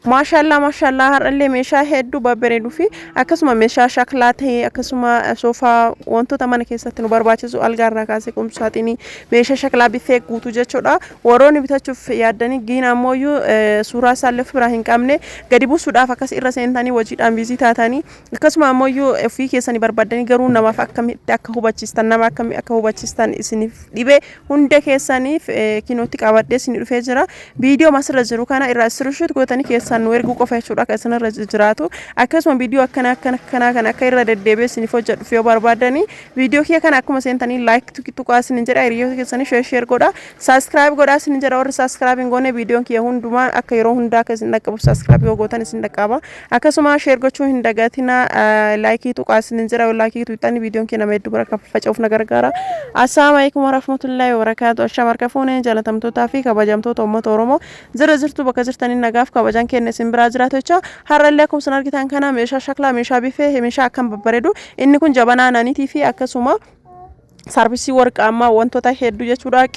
maashaallah har'allee meeshaa hedduu babbareeduu fi akkasuma meeshaa shaklaa ta'e akkasuma soofaa wantoota mana keessatti nu barbaachisu algaarraa kaasee qumsaaxiinii meeshaa shaklaa biffee guutuu jechuudha warroonni bitachuuf yaaddanii giina ammoo suuraa isaallee of biraa hin qabne gadi buusuudhaaf akkas irra seentanii hojiidhaan biizii taatanii akkasuma ammoo ofii keessanii barbaaddanii garuu namaaf akkamitti akka hubachiistan nama akkamitti akka hubachiistan isiniif dhibee hunda keessaniif kinootti qabadhee isin dhufee jira viidiyoo masirra jiru kana irraa sirrishuut gootanii keessan nu erguu qofa jechuudha akka isin irra jiraatu akkasuma viidiyoo akkana kan akka irra deddeebi'ee isiniif hojjedhuuf yoo barbaadanii viidiyoo kee kana akkuma seentanii laayik tuqaa isin jedha hiriyoota keessanii sheer godhaa saabskiraayib godhaa isin jedha warri saabskiraayib hin goone viidiyoon kee hundumaa akka yeroo hundaa akka isin dhaqqabuuf saabskiraayib yoo gootan isin dhaqqaba akkasuma sheer gochuu hin dagatina laayikii tuqaa isin jedha laayikii tuqxanii viidiyoon kee nama hedduu bira akka faca'uuf na gargaara assalaamu alaykum warahmatullaahi wabarakaatu ashamarka fuunee jaalatamtootaa fi kabajamtoota uummata oromoo zira jirtu bakka jirtanii nagaaf kabajaan keenya isin biraa jiraatu jecha har'allee akkuma isin argitan kana meeshaa shaklaa meeshaa biffee meeshaa akkam babbareedu inni kun jabanaa aannaniitii fi akkasuma sarvisii warqaamaa wantoota hedduu jechuudha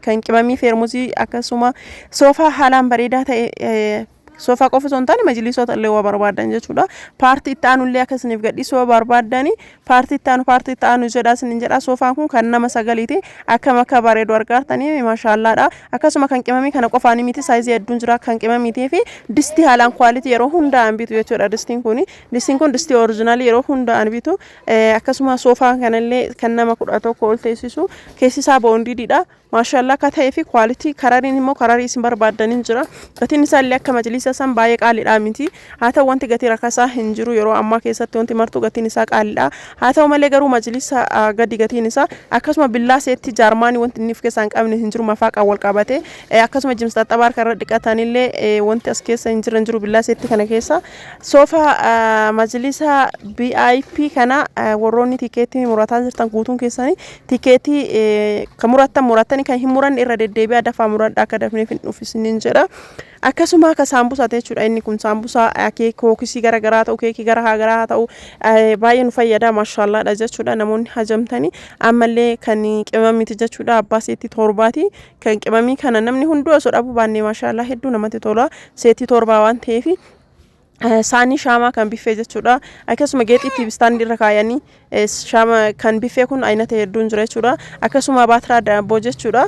kan qimamii feermuzii akkasuma soofaa haalaan bareedaa ta'e sofa qofa sontaani majlisoota illee waa barbaadan jechuudha paartii itti aanullee akkasiniif gadhiisuu barbaadani paartii itti aanu jedha isin jedha sofaan kun kan nama sagaliiti akka bareedu argaartanii maashaallaadha akkasuma kan qimamii kana qofaani miti saayizii hedduun jira kan qimamiitii fi distii haalaan kwaaliti yeroo hundaan bitu jechuudha distiin kun distii oriijinaalii yeroo hundaan bitu akkasuma sofaan kanallee kan nama 11 ol teessisu keessisaa boondiidha maashaallah ka ta'e fi kwaaliti karariin immoo kararii isin barbaadan jira gatiin isaallee akka majlisa san baay'ee qaaliidha miti haa ta'u wanti gatii rakasaa hin jiru yeroo ammaa keessatti wanti martuu gatiin isaa qaaliidha haa ta'u malee garuu majlisa gadi gatiin isaa akkasuma billaa seetti jaarmaanii wanti inni of keessaa hin qabne hin jiru mafaaqa wal qabate akkasuma jimsa xabaar karra dhiqatanillee wanti as keessa hin jiru billaa seetti kana keessa soofa majlisa VIP kana warroonni tikeetii murataa jirtan guutuun keessanii tikeetii kan murattan kan hin muran irra deddeebi'a dafaa muradhaa akka dafneef hin dhufisinin jedha akkasuma ka saambusaa jechuudha inni kun saambusaa kookisii garagaraa ta'u keekii garagaraa ta'u baay'ee nu fayyada maashaallaadha jechuudha namoonni hajamtanii ammallee kan qimamiti jechuudha abbaa seetii torbaati kan qimamii kana namni hunduu osoo dhabu baannee maashaallaa hedduu namatti tola seetii torbaa waan ta'eef saanii shaamaa kan biffee jechuudha akkasuma geexitti bistaandi irra kaayanii shaama kan biffee kun aynata hedduun jira jechuudha akkasuma baatiraa daabboo jechuudha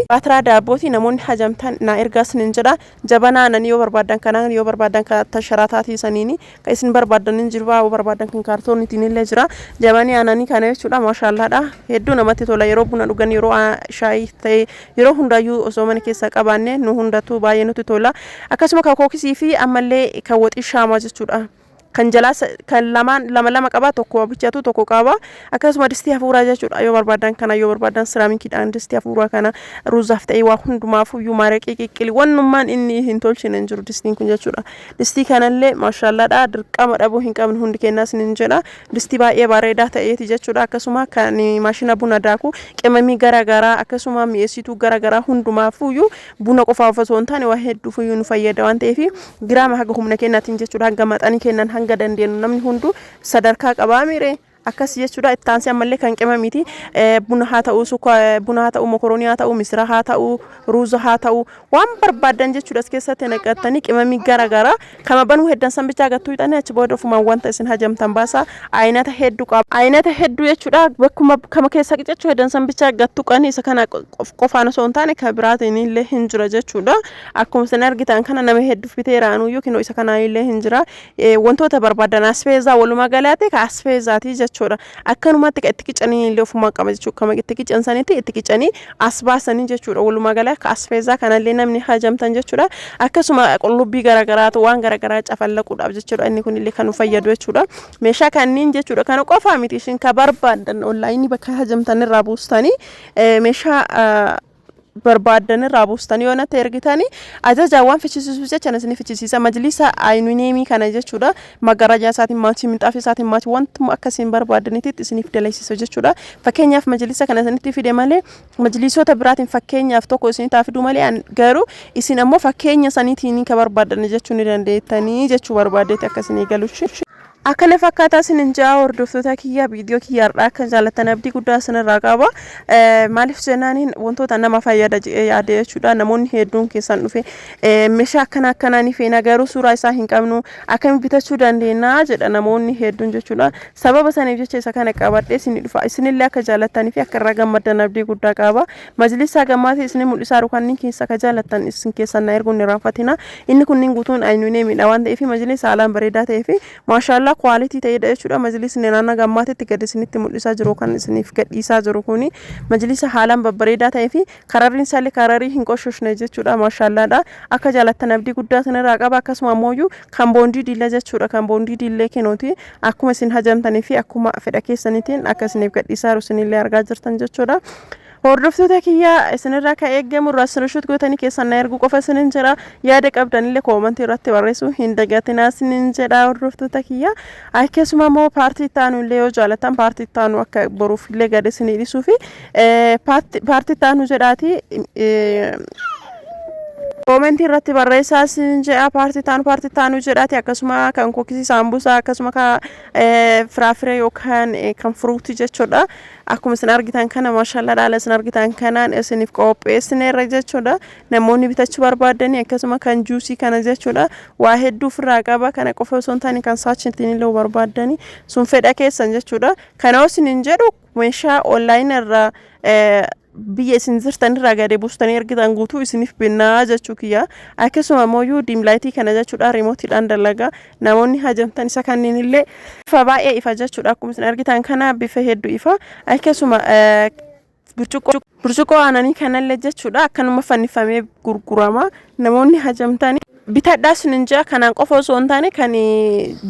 baatiraa daabbooti namoonni hajamtan na ergaas nin jedha jabanaa aannanii yoo barbaadan kanaan yoo barbaadan kan sharaataa saniini kan isin barbaadan hin jiru yoo barbaadan kan kaartooniitiin illee jira jabanii aannanii kana jechuudha maashaallaadha hedduu namatti tola yeroo buna dhugan yeroo shaayii ta'e yeroo hundaayyuu osoo mana keessa qabaanne nu hundatu baay'ee nutti tola akkasuma kan kookisii fi ammallee kan waxii shaamaa jechuudha kan jalaa kan lama qaba tokko bichatu tokko qaba akkasuma distii hafuuraa jechuudha yoo barbaadan kana yoo barbaadan siraamikiidhaan distii hafuuraa kana ruuzaaf ta'e waa hundumaaf iyyuu maaraqee qiqqili wannummaan inni hin tolchine jiru distiin kun jechuudha distii kanallee maashaallaadha dirqama dhabuu hin qabne hundi kennaas nin jedha distii baay'ee bareedaa ta'eeti jechuudha akkasuma kan maashina buna daaku qimamii garagaraa akkasuma mi'eessituu garagaraa hundumaaf iyyuu buna qofaaf osoo hin taane waa hedduuf iyyuu nu fayyada waan ta'eef giraama haga humna kennaatiin jechuudha hanga maxanii kennan hanga dandeenu namni hundu sadarkaa qabaa mire akkas jechuudha ittaansi ammallee kan qimamiti buna haa ta'u mokoroonii haa ta'u misira haa ta'u ruuza haa ta'u waan barbaadan jechuudha as keessatti naqattanii qimamii garagaraa kama banuu heddan san bichaa gattuu hidhanii achi booda ofumaan wanta isin hajamtan baasa aynata hedduu qaba aynata hedduu jechuudha bakkuma kama keessa qicachuu heddan san bichaa gattuu qani isa kana qofaan osoo hin taane kan biraatiin illee hin jira jechuudha akkuma isin argitan kana nama hedduuf biteeraanuu yookiin isa kana illee hin jira wantoota barbaadan asfeezaa walumaa galaate ka asfeezaati jechuudha akkanumatti itti qicanii illee ofumaa qaba jechuudha kama itti qicansanitti itti qicanii as baasanii jechuudha walumaa galaa ka asfeezaa kanallee namni hajamtan jechuudha akkasuma qullubbii garagaraatu waan garagaraa cafallaquudhaaf jechuudha inni kun illee kan nu fayyadu jechuudha meeshaa kanniin jechuudha kana qofaa miti isin ka barbaadan onlaayinii bakka hajamtan irraa buustanii meeshaa barbaadan irraa buustanii yoo natti ergitanii ajajaawwan fichisiisuu jecha isin fichisiisa majlisa aynuneemii kana jechuudha magarajaa isaatiin maatii minxaafii isaatiin maatii wantuma akkasiin barbaadanitti isiniif dalaysisa jechuudha fakkeenyaaf majlisa kana isinitti fide malee majlisoota biraatiin fakkeenyaaf tokko isinitti fiduu malee garuu isin ammoo fakkeenya saniitiin ka barbaadan jechuu ni dandeettanii jechuu barbaadeeti akkasiin eegaluushi akkana fakkaata isinin jaa hordoftoota kiyya viidiyoo kiyyaarraa akka jaallattan abdii guddaa isinirraa qaba maaliif jennaaniin wantoota nama fayyada yaada jechuudha namoonni hedduun keessan dhufe meeshaa akkanaanii feena garuu suuraa isaa hin qabnu akkamiin bitachuu dandeenya jedha namoonni hedduun jechuudha sababa saniif jecha isa kana qabadhee isin dhufa isinillee akka jaallattanii fi akka irraa gammaddan abdii guddaa qaba majlisaa gammaatee isin mul'isaa rukanni keessa akka jaallattan isin keessan na erguun irraanfatina inni kunniin guutuun aynuunee miidha waan ta'eef majlisa haalaan bareedaa ta'ee fi maashaallah quality ta'edha jechuudha majlisni naannoo gammaatetti gad isinitti mul'isaa jiru kan isiniif gadhiisaa jiru kuni majlisa haalaan babbareedaa ta'ee fi kararriin isaallee kararii hin qoshooshne jechuudha maashaalladha akka jaallattan abdii guddaa sanirraa qaba akkasuma ammoo kan boondii diilla jechuudha kan boondii diillee kennuuti akkuma isin hajamtanii fi akkuma fedha keessaniitiin akka isiniif gadhiisaa jiru isinillee argaa jirtan jechuudha hordoftoota kiyya isinirraa ka eeggamu raasirashut gootanii keessan na erguu qofa isinin jedha yaada qabdanillee koomentii irratti barreessuu hin dagatinaa isinin jedha hordoftoota kiyya akkasuma immoo paartii taanullee yoo jaalatan paartii taanu akka boruufillee gad isinii dhiisuu fi paartii taanu jedhaati komentii irratti barreessaa isin jedha paartii taanu jedhaati akkasuma kan kookisii saambusaa akkasuma ka firaafiree yookaan kan furuutii jechuudha akkuma isin argitan kana maashaallah dhaala isin argitan kanaan isiniif qopheessineerra jechuudha namoonni bitachuu barbaadanii akkasuma kan juusii kana jechuudha waa hedduu ofirraa qaba kana qofa osoo hin taane kan saachitiin illee barbaadanii sun fedha keessan jechuudha kana osinin jedhu meeshaa online irraa biyya isin jirtan irraa gadi buustanii ergitan guutuu isiniif binnaa jechuu kiyya akkasuma ammoo diimlaayitii kana jechuudha riimootiidhaan dalaga namoonni hajamtan isa kanneen illee ifa baay'ee ifa jechuudha akkuma isin argitan kana bifa hedduu ifa akkasuma burcuqqoo aananii kanallee jechuudha akkanuma fannifamee gurgurama namoonni hajamtanii bitadhaas ninja kanaan qofa osoo hin taane kan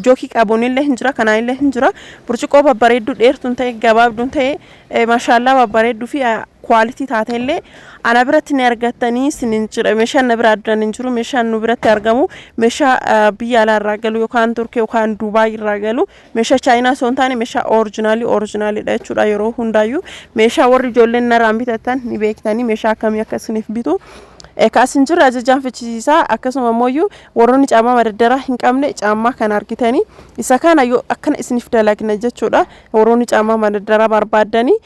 jookii qabuunillee hin jira kanaanillee hin jira burcuqqoo babbareedduu dheertuun ta'e gabaabduun ta'e maashaallah babbareedduu fi quality taatellee ana biratti ni argattanii sinin jira meeshaan na bira addan hin jiru meeshaan nu biratti argamu meeshaa biyya alaa irraa galu yookaan turkii yookaan dubaay irraa galu meeshaa chaayinaa osoo hin taane meeshaa oriijinaaliidha jechuudha yeroo hundaayyuu meeshaa warri ijoolleen narraan bitatan ni beektanii meeshaa akkamii akka isiniif bitu kaasin jira ajajaan fichisiisaa akkasuma ammoo warroonni caamaa madaddara hin qabne caamaa kan argitanii isa kana yoo akkana isiniif dalagna jechuudha warroonni caamaa madaddara barbaadanii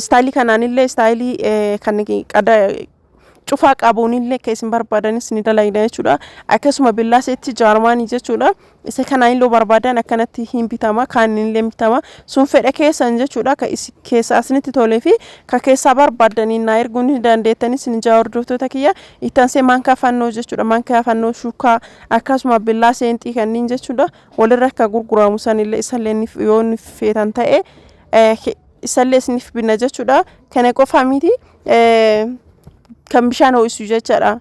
istaayilii kanaanillee istaayilii kan qada cufaa qabuunillee keessin barbaadanis ni dalagna jechuudha akkasuma billaaseetti jaarmaanii jechuudha isa kanaan illee barbaadan akkanatti hin bitama kaanillee bitama sun fedha keessan jechuudha ka keessa asinitti tolee fi ka keessa barbaadanii na erguun ni dandeettanis ni hordoftoota kiyya ittansee mankaa fannoo jechuudha mankaa fannoo shukaa akkasuma billaaseentii kanneen jechuudha walirra akka gurguramu sanillee isallee yoo feetan ta'e isallee isiniif binna jechuudha kana qofa miti kan bishaan ho'isu jechuudha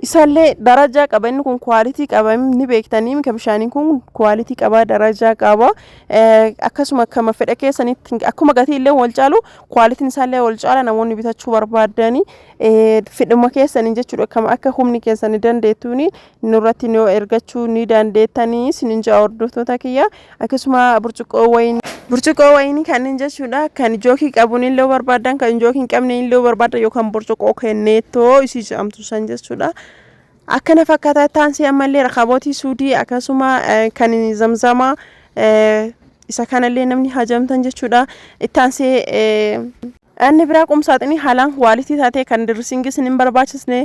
isallee daraja qaba inni kun quality qaba ni beektanii kan bishaaniin kun quality qaba daraja qaba akkasuma kama fedha keessanitti akkuma gatii illee wal caalu quality isaallee wal caala namoonni bitachuu barbaadanii fedhuma keessanii jechuudha kama akka humni keessanii dandeettuuni nurratti ni ergachuu ni dandeettanii sininja hordoftoota kiyya akkasuma burcuqqoo wayinii kanneen jechuudha kan jookii qabuun illee barbaadan kan jookii hin qabne illee barbaadan yookaan burcuqqoo kenneetoo isii jedhamtu san jechuudha akkana fakkaata taansi ammallee rakabootii suudii akkasuma kan zamzama isa kanallee namni hajamtan jechuudha taansi anni biraa qumsaaxini haalaan quality taate kan dirrisingis hin barbaachisne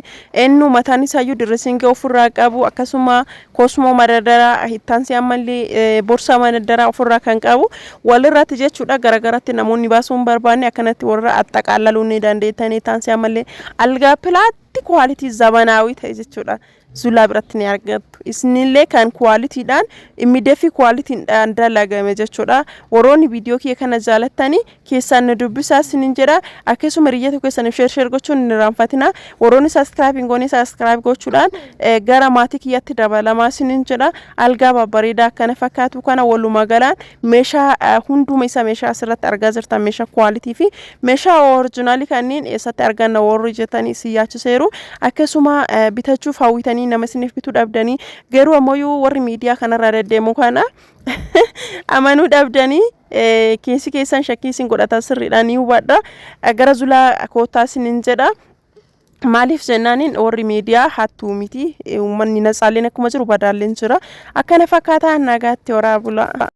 ennu mataan isaayyuu dirrisingii ofirraa qabu akkasuma kosmoo madaddara taansi ammallee borsaa madaddara ofirraa kan qabu walirratti jechuudha garagaratti namoonni baasuun barbaanne akkanatti warra attaqaallaluu ni dandeettanii taansi ammallee algaa pilaatti quality zamanaawi ta'e jechuudha zulaa biratti ni argattu isinillee kan quality dhaan immideefi quality dhaan dalagame jechuudha warroonni viidiyoo kiyya kana jaalattanii keessan dubbisaa isinin jedha akkasuma riyyata keessan share gochuun hin raanfatina warroonni subscribe gochuudhaan gara maatii kiyyatti dabalamaa isinin jedha algaa babbareedaa akkana fakkaatu kana walumaa galaan meeshaa hunduma isa meeshaa asirratti argaa jirtan meeshaa quality fi meeshaa original kanneen eessatti arganna warri jetanii siyaachiseeru akkasuma bitachuuf hawwitanii nama isiniif bituu dhabdanii garuu ammoo warri miidiyaa kanarra deddeemu kana amanuu dhabdanii keessi keessan shakkii isin godhata sirriidhaan ni hubadha gara zulaa kootaa isinin jedha maaliif jennaanin warri miidiyaa hattuu miti uummanni nasaaleen akkuma jiru badaalleen jira akkana fakkaataa nagaatti waraabula.